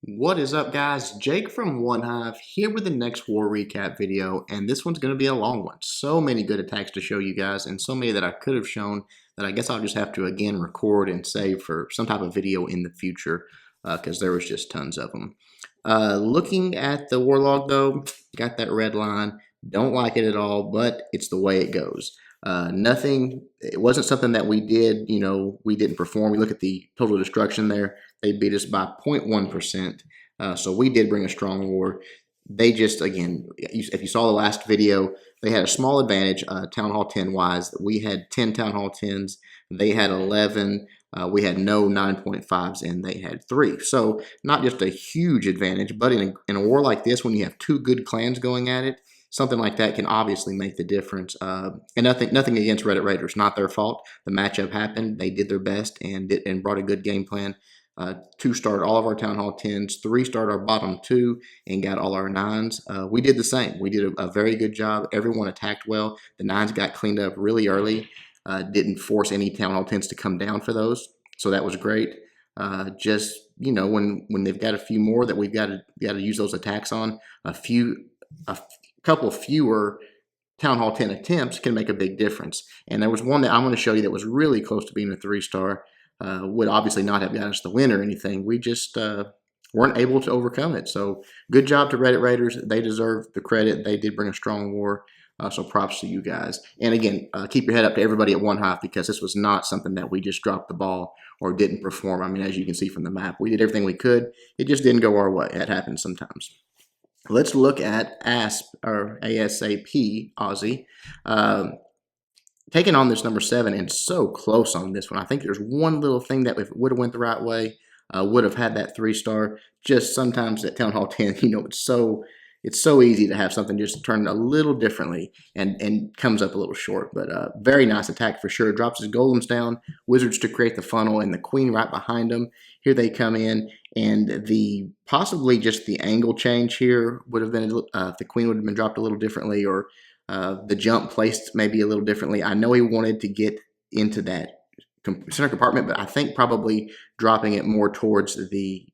What is up, guys? Jake from OneHive here with the next war recap video, and this one's going to be a long one. So many good attacks to show you guys, and so many that I could have shown that I guess I'll just have to again record and save for some type of video in the future because there was just tons of them. Looking at the Warlog though, got that red line. Don't like it at all, but it's the way it goes. It wasn't something that we did, we didn't perform. We look at the total destruction there. They beat us by 0.1%. So we did bring a strong war. They just, again, if you saw the last video, they had a small advantage Town Hall 10 wise. We had 10 Town Hall 10s. They had 11. We had no 9.5s and they had 3. So not just a huge advantage, but in a war like this, when you have 2 good clans going at it, something like that can obviously make the difference. And nothing against Reddit Raiders, not their fault. The matchup happened. They did their best and brought a good game plan. 2-starred all of our Town Hall 10s, 3-starred our bottom 2, and got all our 9s. We did the same. We did a very good job. Everyone attacked well. The 9s got cleaned up really early. Didn't force any Town Hall 10s to come down for those, so that was great. Just, when they've got a few more that we've got to use those attacks on, a couple fewer Town Hall 10 attempts can make a big difference. And there was one that I'm going to show you that was really close to being a 3-star. Would obviously not have gotten us the win or anything. We just weren't able to overcome it. So good job to Reddit Raiders. They deserve the credit. They did bring a strong war. So props to you guys. And again, keep your head up to everybody at OneHive because this was not something that we just dropped the ball or didn't perform. I mean, as you can see from the map, we did everything we could. It just didn't go our way. It happens sometimes. Let's look at ASAP Aussie. Taking on this number 7 and so close on this one. I think there's one little thing that if it would have went the right way, would have had that 3-star. Just sometimes at Town Hall 10, it's so easy to have something just turn a little differently and comes up a little short. But very nice attack for sure. Drops his golems down, wizards to create the funnel, and the queen right behind him. Here they come in, and possibly just the angle change here would have been if the queen would have been dropped a little differently, or the jump placed maybe a little differently. I know he wanted to get into that center compartment, but I think probably dropping it more towards the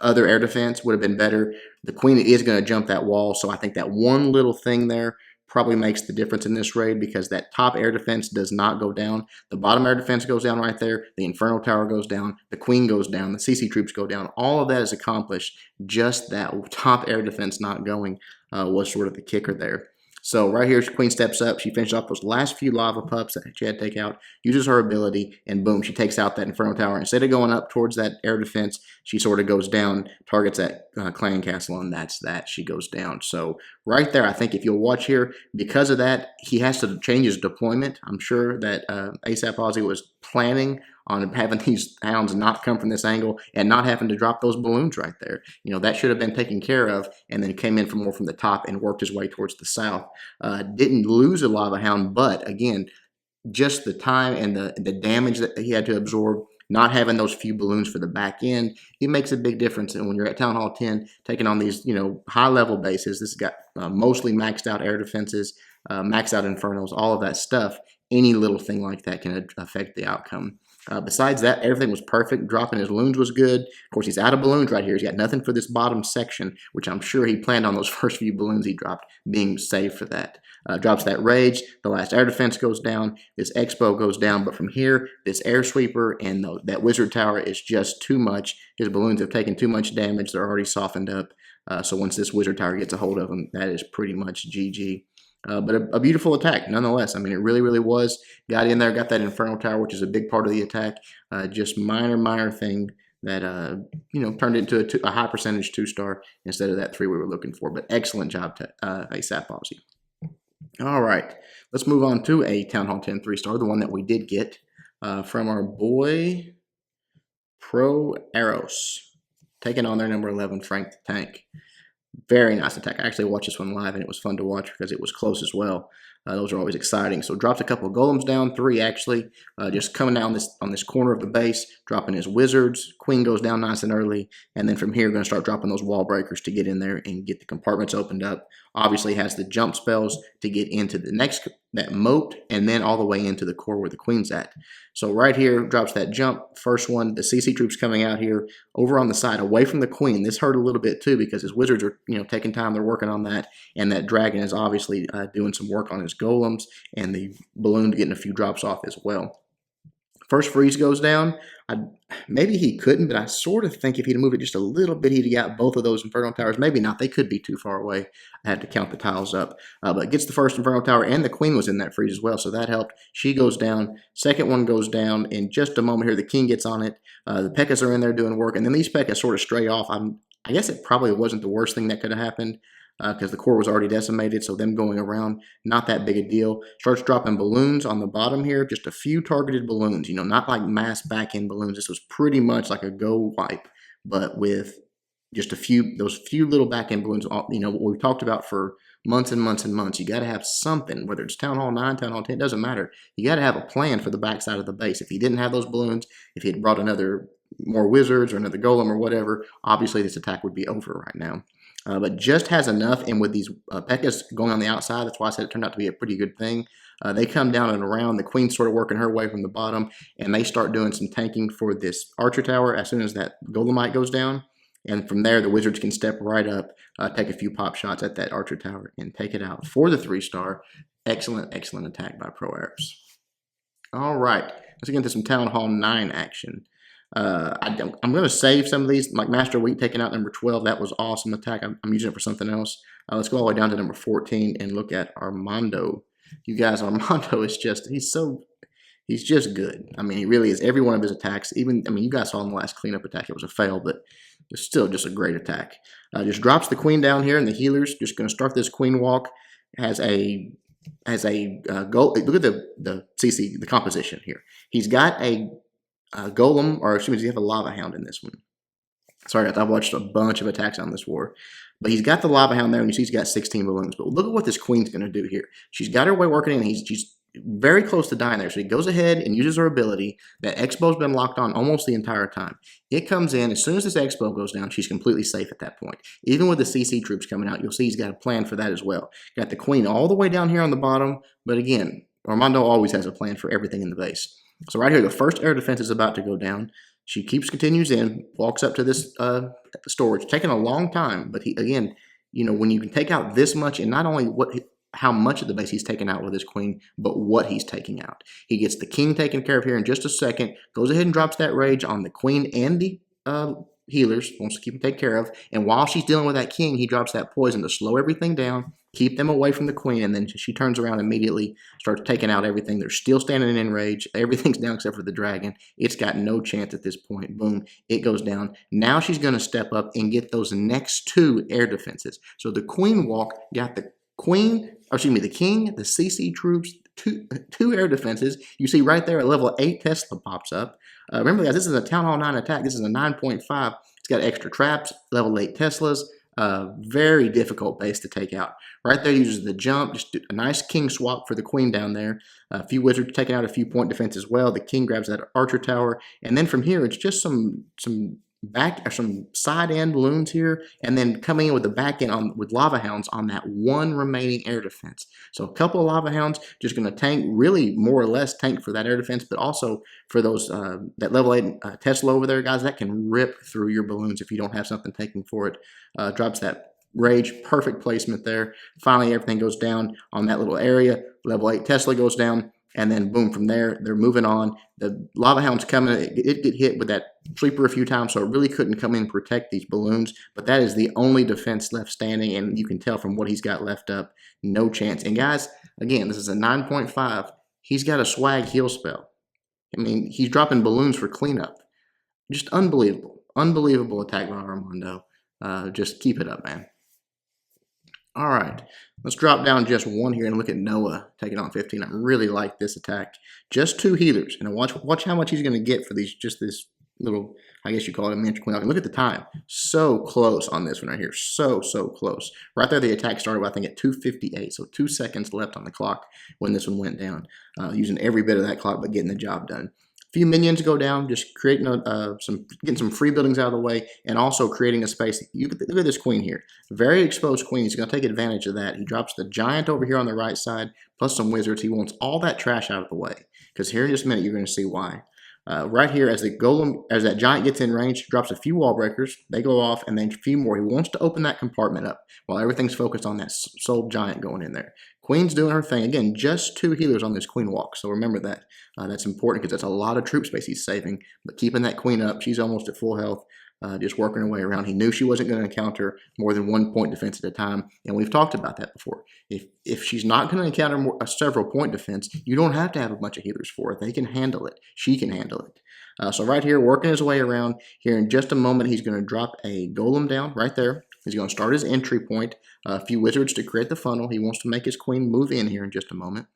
other air defense would have been better. The queen is going to jump that wall, so I think that one little thing there probably makes the difference in this raid because that top air defense does not go down. The bottom air defense goes down right there. The inferno tower goes down. The queen goes down. The CC troops go down. All of that is accomplished. Just that top air defense not going was sort of the kicker there. So right here, Queen steps up. She finishes off those last few lava pups that she had to take out, uses her ability, and boom, she takes out that Inferno Tower. Instead of going up towards that air defense, she sort of goes down, targets that clan castle, and that's that. She goes down. So right there, I think if you'll watch here, because of that, he has to change his deployment. I'm sure that ASAP Aussie was planning on having these hounds not come from this angle and not having to drop those balloons right there. That should have been taken care of, and then came in for more from the top and worked his way towards the south. Didn't lose a lava hound, but again, just the time and the damage that he had to absorb, not having those few balloons for the back end, it makes a big difference. And when you're at Town Hall 10, taking on these, high-level bases, this has got mostly maxed out air defenses, maxed out infernos, all of that stuff. Any little thing like that can affect the outcome. Besides that, everything was perfect. Dropping his loons was good. Of course, he's out of balloons right here. He's got nothing for this bottom section, which I'm sure he planned on those first few balloons he dropped being saved for that. Drops that rage. The last air defense goes down. This expo goes down. But from here, this air sweeper and that wizard tower is just too much. His balloons have taken too much damage. They're already softened up. So once this wizard tower gets a hold of them, that is pretty much GG. But a beautiful attack nonetheless. I mean, it really, really was. Got in there, got that Inferno Tower, which is a big part of the attack. Just minor thing that, turned it into a high percentage 2-star instead of that 3 we were looking for. But excellent job to ASAP Aussie. All right, let's move on to a Town Hall 10 3-star, the one that we did get from our boy Pro Eros, taking on their number 11, Frank the Tank. Very nice attack. I actually watched this one live, and it was fun to watch because it was close as well. Those are always exciting. So drops a couple of golems down, 3 actually, just coming down on this corner of the base, dropping his wizards. Queen goes down nice and early, and then from here, going to start dropping those wall breakers to get in there and get the compartments opened up. Obviously has the jump spells to get into the next, that moat, and then all the way into the core where the queen's at. So right here, drops that jump, first one, the CC troops coming out here, over on the side, away from the queen. This hurt a little bit too, because his wizards are, taking time, they're working on that, and that dragon is obviously doing some work on his golems, and the balloon getting a few drops off as well. First freeze goes down. Maybe he couldn't, but I sort of think if he'd moved it just a little bit, he'd got both of those Inferno towers. Maybe not. They could be too far away. I had to count the tiles up. But gets the first Inferno tower, and the queen was in that freeze as well, so that helped. She goes down. Second one goes down. In just a moment here, the king gets on it. The P.E.K.K.A.s are in there doing work, and then these P.E.K.K.A.s sort of stray off. I guess it probably wasn't the worst thing that could have happened, because the core was already decimated, so them going around, not that big a deal. Starts dropping balloons on the bottom here, just a few targeted balloons, not like mass back-end balloons. This was pretty much like a go wipe, but with just those few little back-end balloons, what we've talked about for months and months and months. You got to have something, whether it's Town Hall 9, Town Hall 10, it doesn't matter. You got to have a plan for the backside of the base. If he didn't have those balloons, if he had brought more wizards or another golem or whatever, obviously this attack would be over right now. But just has enough, and with these P.E.K.K.A.s going on the outside, that's why I said it turned out to be a pretty good thing. They come down and around, the queen's sort of working her way from the bottom, and they start doing some tanking for this archer tower as soon as that golemite goes down. And from there, the wizards can step right up, take a few pop shots at that archer tower, and take it out for the 3-star. Excellent, excellent attack by Pro Arabs. All right, let's get into some Town Hall 9 action. I'm going to save some of these, like Master Wheat taking out number 12. That was awesome attack. I'm using it for something else. Let's go all the way down to number 14 and look at Armando. You guys, Armando is he's just good. I mean, he really is. Every one of his attacks, you guys saw in the last cleanup attack, it was a fail, but it's still just a great attack. Just drops the queen down here, and the healers just going to start this queen walk. Has a goal. Look at the CC, the composition here. He's got a golem, or excuse me, you have a lava hound in this one. Sorry, I've watched a bunch of attacks on this war. But he's got the lava hound there, and you see he's got 16 balloons. But look at what this queen's going to do here. She's got her way working in, and she's very close to dying there. So he goes ahead and uses her ability. That Expo's been locked on almost the entire time. It comes in, as soon as this Expo goes down, she's completely safe at that point. Even with the CC troops coming out, you'll see he's got a plan for that as well. Got the queen all the way down here on the bottom. But again, Armando always has a plan for everything in the base. So right here, the first air defense is about to go down. She continues in, walks up to this storage, taking a long time. But again, when you can take out this much, and not only how much of the base he's taking out with his queen, but what he's taking out. He gets the king taken care of here in just a second, goes ahead and drops that rage on the queen and the healers, wants to keep them taken care of. And while she's dealing with that king, he drops that poison to slow everything down, keep them away from the queen, and then she turns around immediately, starts taking out everything. They're still standing in rage. Everything's down except for the dragon. It's got no chance at this point. Boom, it goes down. Now she's going to step up and get those next 2 air defenses. So the queen walk got the king, the CC troops, two air defenses. You see right there a level 8 Tesla pops up. Remember, guys, this is a Town Hall 9 attack. This is a 9.5. It's got extra traps, level 8 Teslas. Very difficult base to take out. Right there uses the jump, just a nice king swap for the queen down there. A few wizards taking out a few point defense as well. The king grabs that archer tower, and then from here it's just some side end balloons here, and then coming in with the back end with lava hounds on that one remaining air defense. So a couple of lava hounds just going to tank, really more or less tank for that air defense, but also for those that level 8 Tesla over there, guys, that can rip through your balloons if you don't have something taking for it. Drops that rage, perfect placement there. Finally, everything goes down on that little area. Level 8 Tesla goes down. And then boom, from there, they're moving on. The lava hound's coming. It get hit with that sleeper a few times, so it really couldn't come in and protect these balloons. But that is the only defense left standing, and you can tell from what he's got left up, no chance. And guys, again, this is a 9.5. He's got a swag heal spell. I mean, he's dropping balloons for cleanup. Just unbelievable. Unbelievable attack by Armando. Just keep it up, man. All right, let's drop down just one here and look at Noah taking on 15. I really like this attack. Just 2 healers, and watch how much he's going to get for these. Just this little, I guess you call it a miniature queen. Look at the time. So close on this one right here. So close. Right there, the attack started, I think, at 2:58. So 2 seconds left on the clock when this one went down. Using every bit of that clock, but getting the job done. Few minions go down, just creating getting some free buildings out of the way, and also creating a space. Look at this queen here, very exposed queen. He's going to take advantage of that. He drops the giant over here on the right side, plus some wizards. He wants all that trash out of the way, because here in just a minute you're going to see why. Right here, as that giant gets in range, drops a few wall breakers. They go off, and then a few more. He wants to open that compartment up while everything's focused on that soul giant going in there. Queen's doing her thing. Again, just 2 healers on this queen walk, so remember that. That's important because that's a lot of troop space he's saving. But keeping that queen up, she's almost at full health. Just working her way around. He knew she wasn't going to encounter more than 1 point defense at a time, and we've talked about that before. If she's not going to encounter a several point defense, you don't have to have a bunch of healers for it. They can handle it. She can handle it. So right here, working his way around. Here in just a moment, he's going to drop a golem down right there. He's going to start his entry point. A few wizards to create the funnel. He wants to make his queen move in here in just a moment.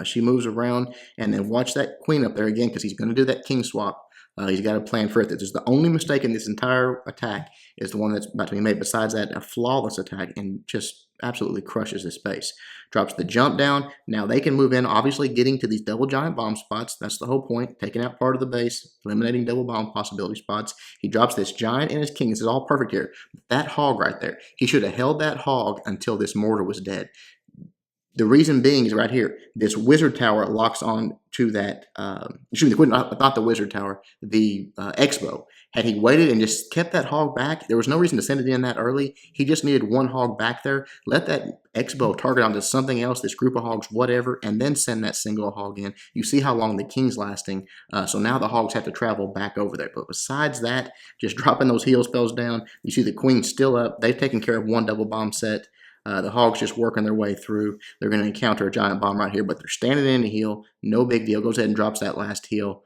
She moves around, and then watch that queen up there again because he's going to do that king swap. He's got a plan for it. This is the only mistake in this entire attack is the one that's about to be made. Besides that, a flawless attack and just absolutely crushes this base. Drops the jump down. Now they can move in, obviously getting to these double giant bomb spots. That's the whole point. Taking out part of the base, eliminating double bomb possibility spots. He drops this giant and his king. This is all perfect here. That hog right there. He should have held that hog until this mortar was dead. The reason being is right here. This wizard tower locks on to that, not the wizard tower, the Expo. Had he waited and just kept that hog back, there was no reason to send it in that early. He just needed 1 hog back there. Let that Expo target onto something else, this group of hogs, whatever, and then send that single hog in. You see how long the king's lasting. So now the hogs have to travel back over there. But besides that, just dropping those heal spells down, you see the queen still up. They've taken care of 1 double bomb set. The hogs just working their way through. They're going to encounter a giant bomb right here, but they're standing in to heal. No big deal. Goes ahead and drops that last heal.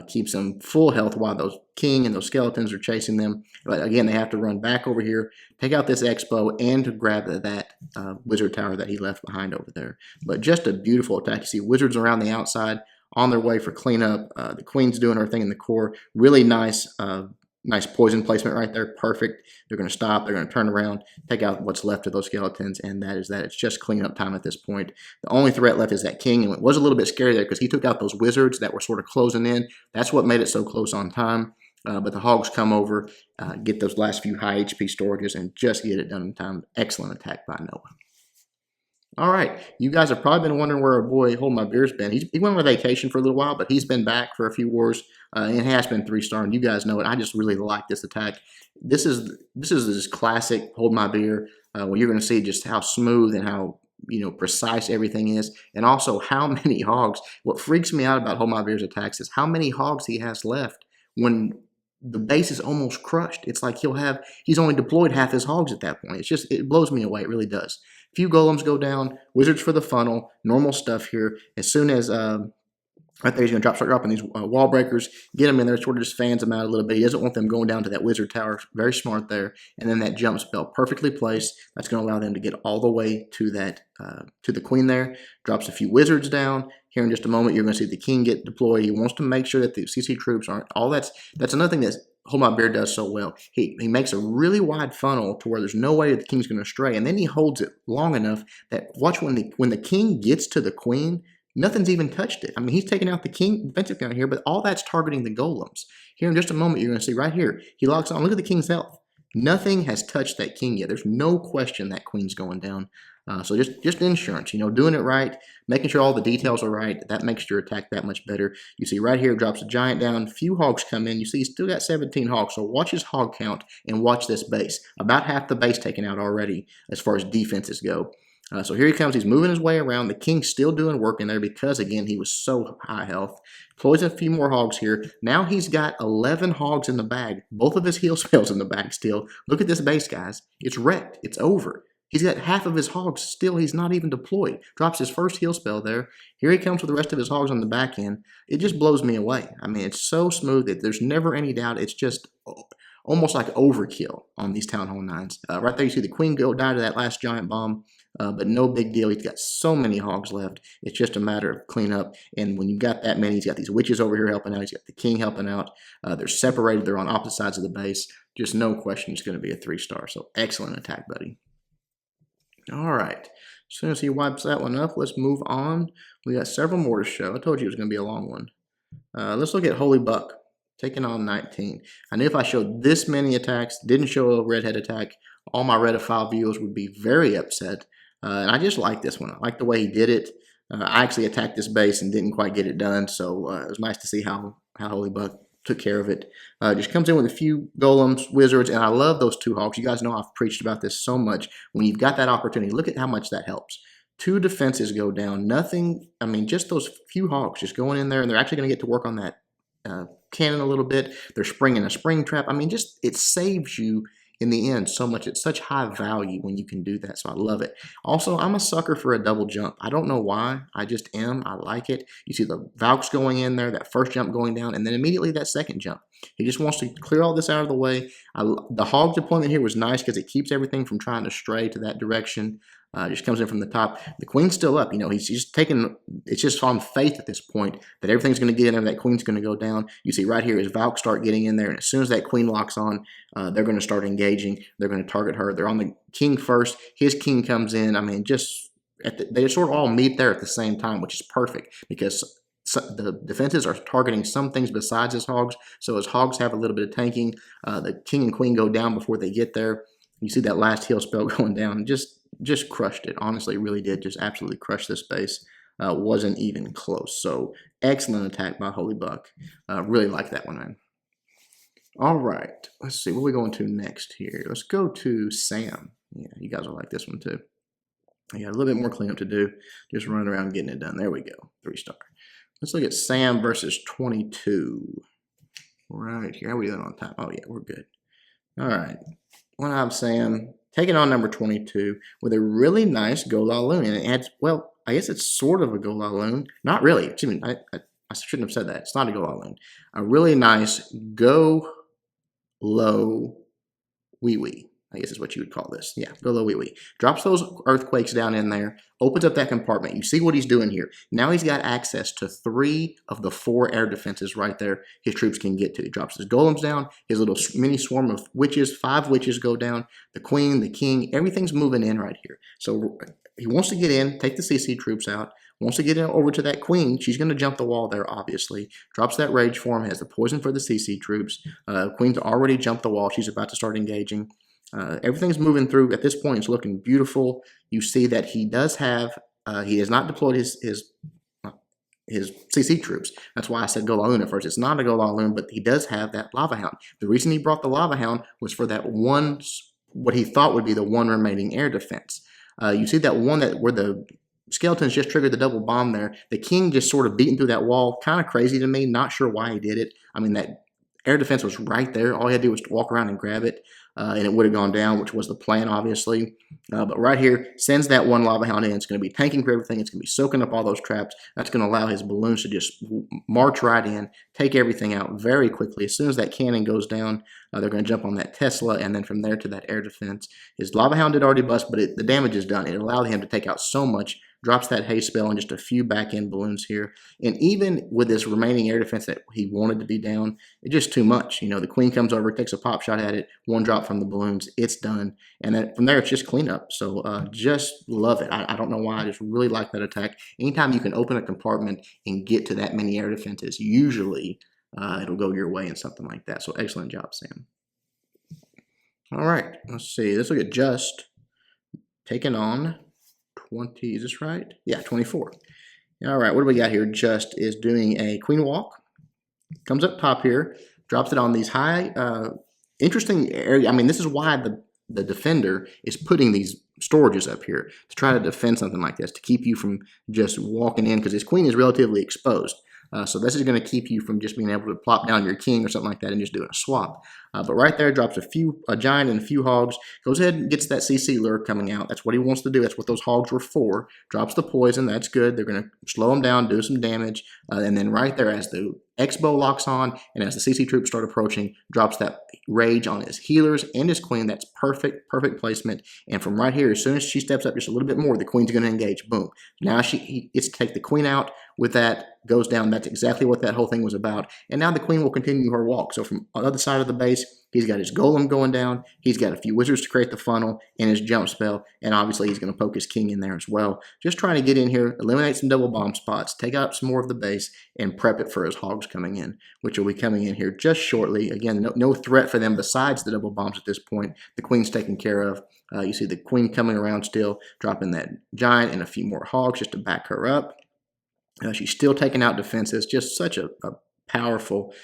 Keeps them full health while those king and those skeletons are chasing them. But again, they have to run back over here, take out this Expo, and to grab that wizard tower that he left behind over there. But just a beautiful attack. You see wizards around the outside on their way for cleanup. The queen's doing her thing in the core. Really nice Nice poison placement right there. Perfect. They're going to stop. They're going to turn around, take out what's left of those skeletons, and that is that. It's just cleanup time at this point. The only threat left is that king, and it was a little bit scary there because he took out those wizards that were sort of closing in. That's what made it so close on time. But the hogs come over, get those last few high HP storages, and just get it done in time. Excellent attack by Noah. All right, you guys have probably been wondering where our boy Hold My Beer's been. He went on vacation for a little while, but he's been back for a few wars, and he has been 3-star, and you guys know it. I just really like this attack. This is this classic Hold My Beer, where you're going to see just how smooth and how precise everything is, and also how many hogs. What freaks me out about Hold My Beer's attacks is how many hogs he has left when the base is almost crushed. It's like he's only deployed half his hogs at that point. It blows me away. It really does. Few golems go down, wizards for the funnel, normal stuff here. As soon as right there, he's going to start dropping these wall breakers, get them in there, sort of just fans them out a little bit. He doesn't want them going down to that wizard tower. Very smart there. And then that jump spell, perfectly placed. That's going to allow them to get all the way to that to the queen there. Drops a few wizards down. Here in just a moment, you're going to see the king get deployed. He wants to make sure that the CC troops aren't all that's another thing that Hold My Beer does so well. He makes a really wide funnel to where there's no way the king's going to stray, and then he holds it long enough that watch when the king gets to the queen, nothing's even touched it. I mean, he's taking out the king defensive down here, but all that's targeting the golems. Here in just a moment, you're going to see right here, he locks on. Look at the king's health. Nothing has touched that king yet. There's no question that queen's going down. So just insurance, doing it right, making sure all the details are right. That makes your attack that much better. You see right here, drops a giant down. Few hogs come in. You see he's still got 17 hogs. So watch his hog count and watch this base. About half the base taken out already as far as defenses go. So here he comes. He's moving his way around. The king's still doing work in there because, again, he was so high health. Deploys a few more hogs here. Now he's got 11 hogs in the bag. Both of his heal spells in the bag still. Look at this base, guys. It's wrecked. It's over. He's got half of his hogs still. He's not even deployed. Drops his first heal spell there. Here he comes with the rest of his hogs on the back end. It just blows me away. I mean, it's so smooth that there's never any doubt. It's just almost like overkill on these Town Hall 9s. Right there, you see the queen go die to that last giant bomb. but no big deal. He's got so many hogs left. It's just a matter of cleanup. And when you've got that many, he's got these witches over here helping out. He's got the king helping out. They're separated. They're on opposite sides of the base. Just no question it's going to be a 3-star. So excellent attack, buddy. All right. As soon as he wipes that one up, let's move on. We got several more to show. I told you it was going to be a long one. Let's look at Holy Buck, taking on 19. I knew if I showed this many attacks, didn't show a redhead attack, all my Redophile viewers would be very upset. And I just like this one. I like the way he did it. I actually attacked this base and didn't quite get it done, so it was nice to see how Holy Buck took care of it. Just comes in with a few golems, wizards, and I love those 2 hogs. You guys know I've preached about this so much. When you've got that opportunity, look at how much that helps. 2 defenses go down. Nothing, I mean, just those few hogs just going in there, and they're actually going to get to work on that cannon a little bit. They're springing a spring trap. I mean, just it saves you in the end so much. It's such high value when you can do that, so I love it. Also, I'm a sucker for a double jump. I don't know why. I just am. I like it. You see the Valks going in there, that first jump going down, and then immediately that second jump. He just wants to clear all this out of the way. The hog deployment here was nice because it keeps everything from trying to stray to that direction. Just comes in from the top. The queen's still up. You know, he's just taking, it's just on faith at this point that everything's going to get in there, that queen's going to go down. You see right here is Valk start getting in there, and as soon as that queen locks on, they're going to start engaging. They're going to target her. They're on the king first. His king comes in. I mean, just they sort of all meet there at the same time, which is perfect because the defenses are targeting some things besides his hogs. So his hogs have a little bit of tanking. The king and queen go down before they get there. You see that last heal spell going down. Just crushed it. Honestly, really did. Just absolutely crushed this base. Wasn't even close. So excellent attack by Holy Buck. Really like that one, man. All right. Let's see. What are we going to next here? Let's go to Sam. Yeah, you guys will like this one too. I got a little bit more cleanup to do. Just running around getting it done. There we go. 3-star. Let's look at Sam versus 22. Right here. How are we doing on time? Oh, yeah, we're good. All right. OneHive Sam taking on number 22 with a really nice GoLaLoon. And it adds, well, I guess it's sort of a GoLaLoon. Not really. Excuse me. I shouldn't have said that. It's not a GoLaLoon. A really nice GoLo Wee Wee. I guess is what you would call this. Yeah, GoLo Wee Wee. Drops those earthquakes down in there, opens up that compartment. You see what he's doing here. Now he's got access to 3 of the 4 air defenses right there his troops can get to. He drops his golems down, his little mini swarm of witches, 5 witches go down, the queen, the king, everything's moving in right here. So he wants to get in, take the CC troops out, wants to get in over to that queen. She's going to jump the wall there, obviously. Drops that rage form, has the poison for the CC troops. Queen's already jumped the wall. She's about to start engaging. Everything's moving through. At this point, it's looking beautiful. You see that he does have, he has not deployed his CC troops. That's why I said GoLaLoon at first. It's not a GoLaLoon, but he does have that Lava Hound. The reason he brought the Lava Hound was for that one, what he thought would be the one remaining air defense. You see that one where the skeletons just triggered the double bomb there. The king just sort of beating through that wall. Kind of crazy to me. Not sure why he did it. I mean, that air defense was right there. All he had to do was walk around and grab it, and it would have gone down, which was the plan, obviously. But right here, sends that one Lava Hound in. It's going to be tanking for everything. It's going to be soaking up all those traps. That's going to allow his balloons to just march right in, take everything out very quickly. As soon as that cannon goes down, they're going to jump on that Tesla, and then from there to that air defense. His Lava Hound did already bust, but the damage is done. It allowed him to take out so much. Drops that haste spell and just a few back-end balloons here. And even with this remaining air defense that he wanted to be down, it's just too much. You know, the queen comes over, takes a pop shot at it, 1 drop from the balloons, it's done. And then from there, it's just cleanup. So just love it. I don't know why. I just really like that attack. Anytime you can open a compartment and get to that many air defenses, usually it'll go your way in something like that. So excellent job, Sam. All right, let's see. Let's look at Just taking on 20, is this right? Yeah, 24. All right, what do we got here? Just is doing a queen walk. Comes up top here, drops it on these high, interesting area. I mean, this is why the defender is putting these storages up here to try to defend something like this, to keep you from just walking in, because his queen is relatively exposed. So this is going to keep you from just being able to plop down your king or something like that and just doing a swap. But right there, drops a giant and a few hogs. Goes ahead and gets that CC lure coming out. That's what he wants to do. That's what those hogs were for. Drops the poison. That's good. They're going to slow him down, do some damage. And then right there, as the X-bow locks on, and as the CC troops start approaching, drops that rage on his healers and his queen. That's perfect placement. And from right here, as soon as she steps up just a little bit more, the queen's going to engage. Boom. Now he gets to take the queen out. With that, goes down. That's exactly what that whole thing was about. And now the queen will continue her walk. So from the other side of the base, he's got his golem going down. He's got a few wizards to create the funnel and his jump spell. And obviously he's going to poke his king in there as well. Just trying to get in here, eliminate some double bomb spots, take out some more of the base, and prep it for his hogs coming in, which will be coming in here just shortly. Again, no threat for them besides the double bombs at this point. The queen's taken care of. You see the queen coming around still, dropping that giant and a few more hogs just to back her up. She's still taking out defenses. Just such a powerful,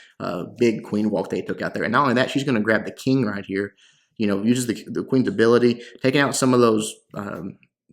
big queen walk they took out there. And not only that, she's going to grab the king right here. You know, uses the queen's ability, taking out some of those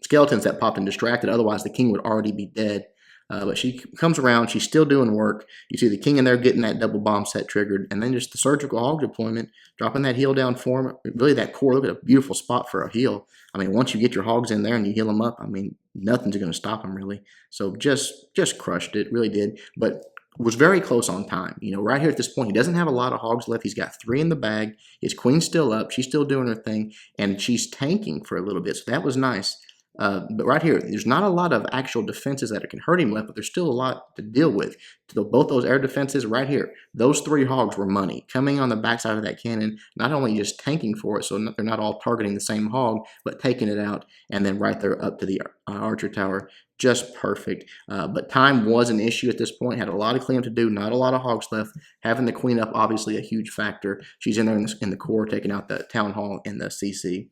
skeletons that popped and distracted. Otherwise, the king would already be dead. But she comes around. She's still doing work. You see the king in there getting that double bomb set triggered. And then just the surgical hog deployment, dropping that heal down form. Really, that core, look at a beautiful spot for a heal. I mean, once you get your hogs in there and you heal them up, I mean, nothing's going to stop them, really. So just crushed it, really did. But was very close on time. You know, right here at this point, he doesn't have a lot of hogs left. He's got 3 in the bag. His queen's still up. She's still doing her thing. And she's tanking for a little bit. So that was nice. But right here, there's not a lot of actual defenses that can hurt him left, but there's still a lot to deal with. So both those air defenses right here, those 3 hogs were money. Coming on the backside of that cannon, not only just tanking for it, so they're not all targeting the same hog, but taking it out, and then right there up to the archer tower. Just perfect. But time was an issue at this point. Had a lot of cleanup to do, not a lot of hogs left. Having the queen up, obviously a huge factor. She's in there in the core, taking out the town hall and the CC.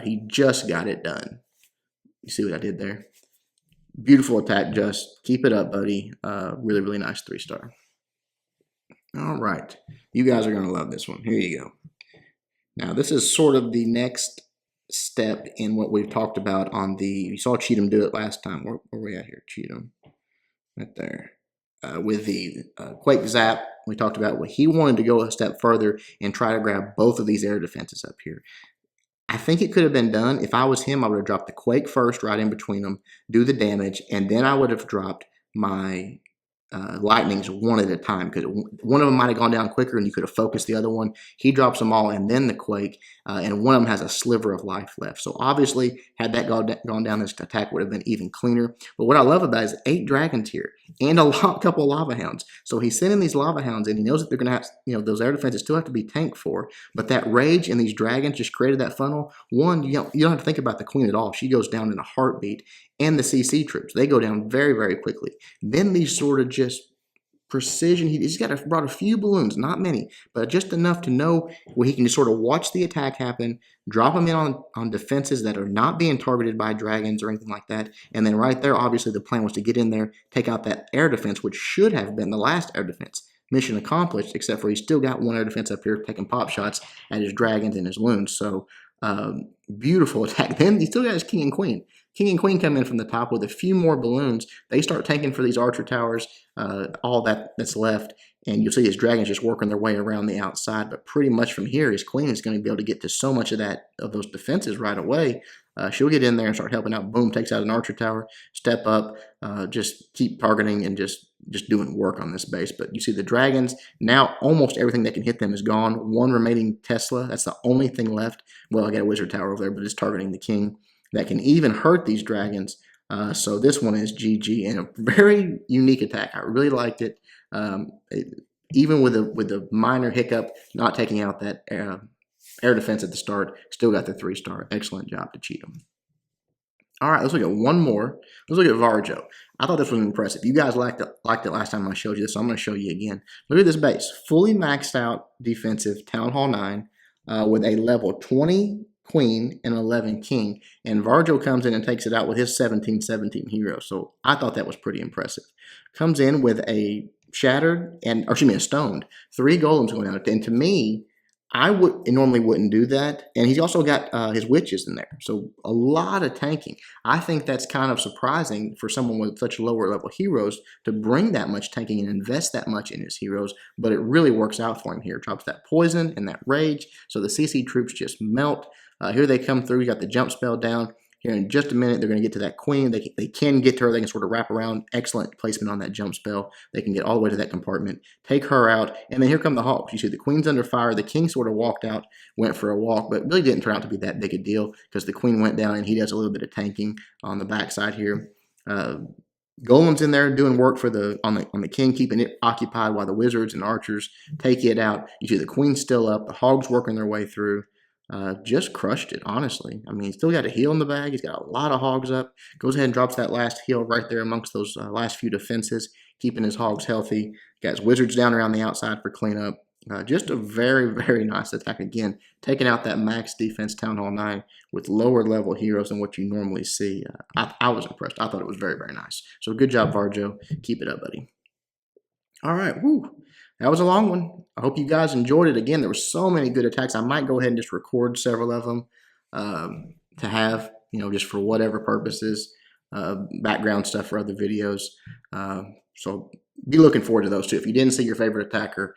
He just got it done. You see what I did there? Beautiful attack, just. Keep it up, buddy. Really, really nice 3-star. All right. You guys are going to love this one. Here you go. Now, this is sort of the next step in what we've talked about on the... You saw Cheatham do it last time. Where are we at here? Cheatham. Right there. With the Quake Zap, we talked about what he wanted to go a step further and try to grab both of these air defenses up here. I think it could have been done. If I was him, I would have dropped the Quake first, right in between them, do the damage, and then I would have dropped my lightnings one at a time, because one of them might have gone down quicker and you could have focused the other one. He drops them all and then the Quake, and one of them has a sliver of life left. So obviously, had that gone down, this attack would have been even cleaner. But what I love about it is 8 dragons here and a couple of lava hounds. So he's sending these lava hounds in. He knows that they're going to have, you know, those air defenses still have to be tanked for. But that rage and these dragons just created that funnel. One, you don't have to think about the queen at all. She goes down in a heartbeat. And the CC troops, they go down very, very quickly. Then these sort of just precision, he's brought a few balloons, not many, but just enough to know where he can just sort of watch the attack happen, drop them in on defenses that are not being targeted by dragons or anything like that. And then right there, obviously the plan was to get in there, take out that air defense, which should have been the last air defense. Mission accomplished, except for he's still got 1 air defense up here taking pop shots at his dragons and his loons. So beautiful attack. Then he still got his king and queen. King and queen come in from the top with a few more balloons. They start tanking for these archer towers, all that's left. And you'll see his dragons just working their way around the outside. But pretty much from here, his queen is going to be able to get to so much of those defenses right away. She'll get in there and start helping out. Boom, takes out an archer tower. Step up, just keep targeting and just doing work on this base. But you see the dragons, now almost everything that can hit them is gone. 1 remaining Tesla, that's the only thing left. Well, I got a wizard tower over there, but it's targeting the king. That can even hurt these dragons. So this one is GG, and a very unique attack. I really liked it. Even with a minor hiccup, not taking out that air defense at the start, still got the 3-star. Excellent job to Cheatham. All right, let's look at one more. Let's look at Varjo. I thought this was impressive. You guys liked it last time I showed you this, so I'm going to show you again. Look at this base. Fully maxed out defensive Town Hall 9 with a level 20 queen and 11 king. And Varjo comes in and takes it out with his 17-17 hero. So I thought that was pretty impressive. Comes in with a shattered a stoned. 3 golems going out. And to me, I normally wouldn't do that. And he's also got his witches in there. So a lot of tanking. I think that's kind of surprising for someone with such lower level heroes to bring that much tanking and invest that much in his heroes. But it really works out for him here. Drops that poison and that rage. So the CC troops just melt. Here they come through. You got the jump spell down. here in just a minute. They're going to get to that queen. They can get to her. They can sort of wrap around. Excellent placement on that jump spell. They can get all the way to that compartment, take her out, and then here come the hogs. You see the queen's under fire. The king sort of walked out, went for a walk, but really didn't turn out to be that big a deal because the queen went down and he does a little bit of tanking on the backside here. Golems in there doing work for on the king, keeping it occupied while the wizards and archers take it out. You see the queen's still up, the hogs working their way through. Just crushed it, honestly. I mean, he's still got a heal in the bag. He's got a lot of hogs up. Goes ahead and drops that last heal right there amongst those last few defenses, keeping his hogs healthy. Got his wizards down around the outside for cleanup. Just a very, very nice attack. Again, taking out that max defense Town Hall 9 with lower level heroes than what you normally see. I was impressed. I thought it was very, very nice. So good job, Varjo. Keep it up, buddy. All right, woo. That was a long one. I hope you guys enjoyed it. Again, there were so many good attacks. I might go ahead and just record several of them to have, just for whatever purposes, background stuff for other videos. So be looking forward to those too. If you didn't see your favorite attacker,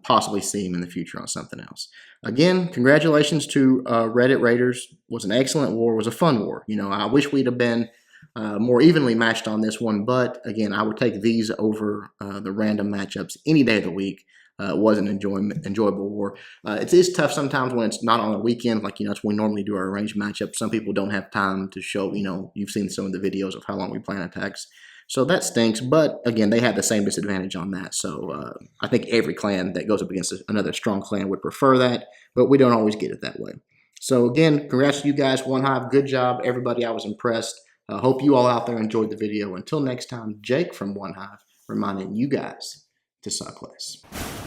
possibly see him in the future on something else. Again, congratulations to Reddit Raiders. It was an excellent war. It was a fun war. I wish we'd have been more evenly matched on this one, but again, I would take these over the random matchups any day of the week. It was an enjoyable war. It is tough sometimes when it's not on a weekend, like, it's when we normally do our arranged matchups. Some people don't have time to show, you've seen some of the videos of how long we plan attacks. So that stinks, but again, they had the same disadvantage on that. So I think every clan that goes up against another strong clan would prefer that, but we don't always get it that way. So again, congrats to you guys, OneHive. Good job, everybody. I was impressed. I hope you all out there enjoyed the video. Until next time, Jake from OneHive reminding you guys to suck less.